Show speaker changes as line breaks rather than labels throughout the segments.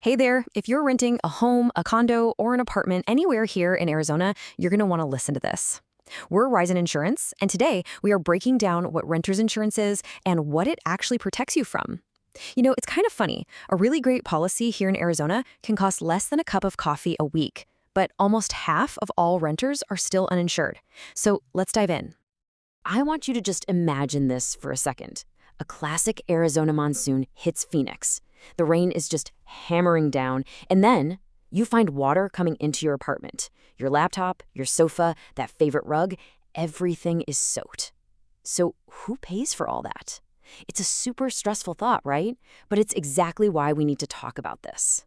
Hey there, if you're renting a home, a condo, or an apartment anywhere here in Arizona, you're going to want to listen to this. We're Ryzen Insurance, and today we are breaking down what renter's insurance is and what it actually protects you from. It's kind of funny. A really great policy here in Arizona can cost less than a cup of coffee a week, but almost half of all renters are still uninsured. So let's dive in. I want you to just imagine this for a second. A classic Arizona monsoon hits Phoenix. The rain is just hammering down, and then you find water coming into your apartment. Your laptop, your sofa, that favorite rug, everything is soaked. So who pays for all that? It's a super stressful thought, right? But it's exactly why we need to talk about this.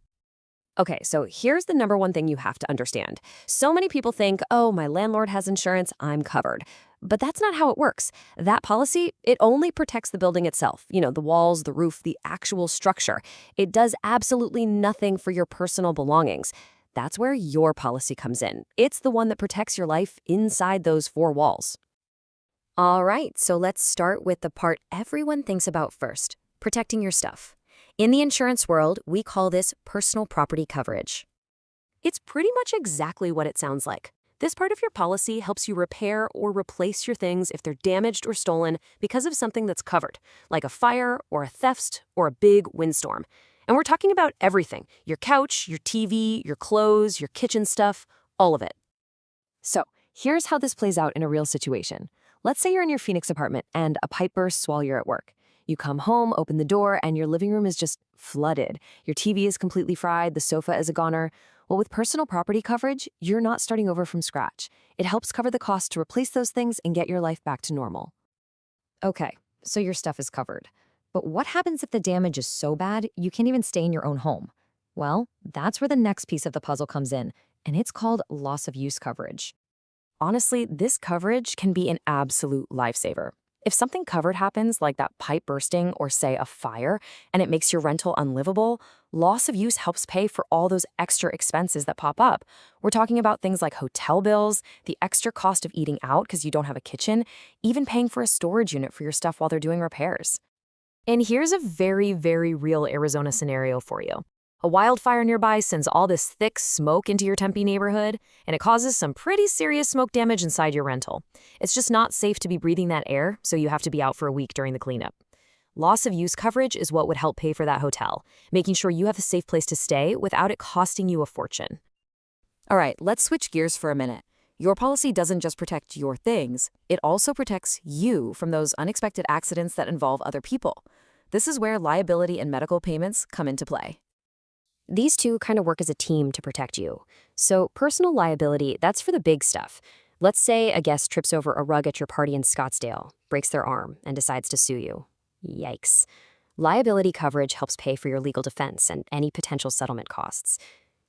Okay, so here's the number one thing you have to understand. So many people think, oh, my landlord has insurance, I'm covered. But that's not how it works. That policy, it only protects the building itself. The walls, the roof, the actual structure. It does absolutely nothing for your personal belongings. That's where your policy comes in. It's the one that protects your life inside those four walls. All right, so let's start with the part everyone thinks about first, protecting your stuff. In the insurance world, we call this personal property coverage. It's pretty much exactly what it sounds like. This part of your policy helps you repair or replace your things if they're damaged or stolen because of something that's covered, like a fire or a theft or a big windstorm. And we're talking about everything: your couch, your TV, your clothes, your kitchen stuff, all of it. So here's how this plays out in a real situation. Let's say you're in your Phoenix apartment and a pipe bursts while you're at work. You come home, open the door, and your living room is just flooded. Your TV is completely fried, the sofa is a goner. Well, with personal property coverage, you're not starting over from scratch. It helps cover the cost to replace those things and get your life back to normal. Okay, so your stuff is covered. But what happens if the damage is so bad you can't even stay in your own home? Well, that's where the next piece of the puzzle comes in, and it's called loss of use coverage. Honestly, this coverage can be an absolute lifesaver. If something covered happens, like that pipe bursting or, say, a fire, and it makes your rental unlivable, loss of use helps pay for all those extra expenses that pop up. We're talking about things like hotel bills, the extra cost of eating out because you don't have a kitchen, even paying for a storage unit for your stuff while they're doing repairs. And here's a very, very real Arizona scenario for you. A wildfire nearby sends all this thick smoke into your Tempe neighborhood, and it causes some pretty serious smoke damage inside your rental. It's just not safe to be breathing that air, so you have to be out for a week during the cleanup. Loss of use coverage is what would help pay for that hotel, making sure you have a safe place to stay without it costing you a fortune. All right, let's switch gears for a minute. Your policy doesn't just protect your things, it also protects you from those unexpected accidents that involve other people. This is where liability and medical payments come into play. These two kind of work as a team to protect you. So personal liability, that's for the big stuff. Let's say a guest trips over a rug at your party in Scottsdale, breaks their arm, and decides to sue you. Yikes. Liability coverage helps pay for your legal defense and any potential settlement costs.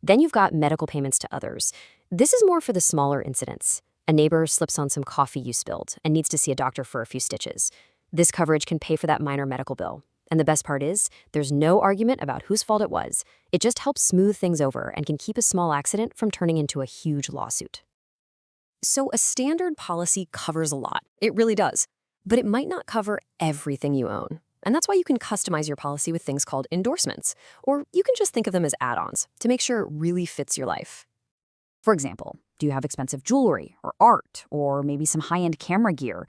Then you've got medical payments to others. This is more for the smaller incidents. A neighbor slips on some coffee you spilled and needs to see a doctor for a few stitches. This coverage can pay for that minor medical bill. And the best part is, there's no argument about whose fault it was. It just helps smooth things over and can keep a small accident from turning into a huge lawsuit. So a standard policy covers a lot. It really does. But it might not cover everything you own. And that's why you can customize your policy with things called endorsements. Or you can just think of them as add-ons to make sure it really fits your life.
For example, do you have expensive jewelry or art or maybe some high-end camera gear?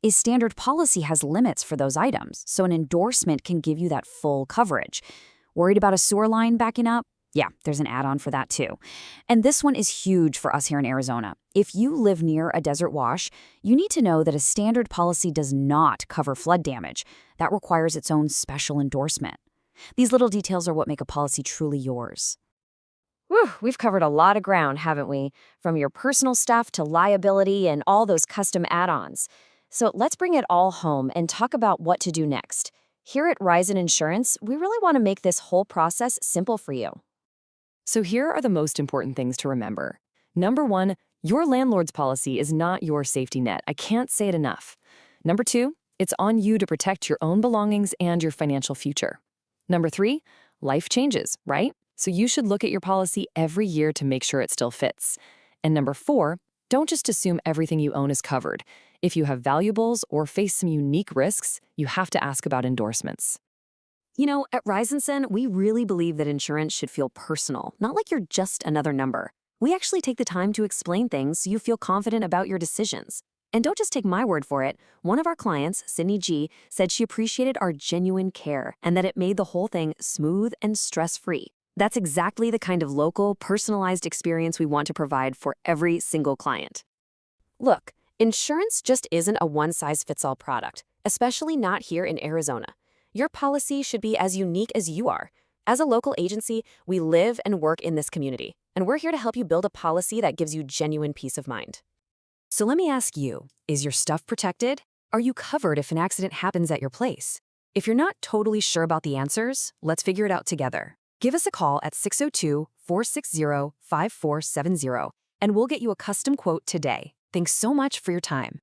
A standard policy has limits for those items, so an endorsement can give you that full coverage. Worried about a sewer line backing up? Yeah, there's an add-on for that too. And this one is huge for us here in Arizona. If you live near a desert wash, you need to know that a standard policy does not cover flood damage. That requires its own special endorsement. These little details are what make a policy truly yours.
Whew, we've covered a lot of ground, haven't we? From your personal stuff to liability and all those custom add-ons. So let's bring it all home and talk about what to do next. Here at Ryzen Insurance, we really want to make this whole process simple for you. So here are the most important things to remember. Number one, your landlord's policy is not your safety net. I can't say it enough. Number two, it's on you to protect your own belongings and your financial future. Number three, life changes, right? So you should look at your policy every year to make sure it still fits. And number four, don't just assume everything you own is covered. If you have valuables or face some unique risks, you have to ask about endorsements. At Ryzenson, we really believe that insurance should feel personal, not like you're just another number. We actually take the time to explain things so you feel confident about your decisions. And don't just take my word for it. One of our clients, Sydney G, said she appreciated our genuine care and that it made the whole thing smooth and stress-free. That's exactly the kind of local, personalized experience we want to provide for every single client. Look, insurance just isn't a one-size-fits-all product, especially not here in Arizona. Your policy should be as unique as you are. As a local agency, we live and work in this community, and we're here to help you build a policy that gives you genuine peace of mind. So let me ask you, is your stuff protected? Are you covered if an accident happens at your place? If you're not totally sure about the answers, let's figure it out together. Give us a call at 602-460-5470, and we'll get you a custom quote today. Thanks so much for your time.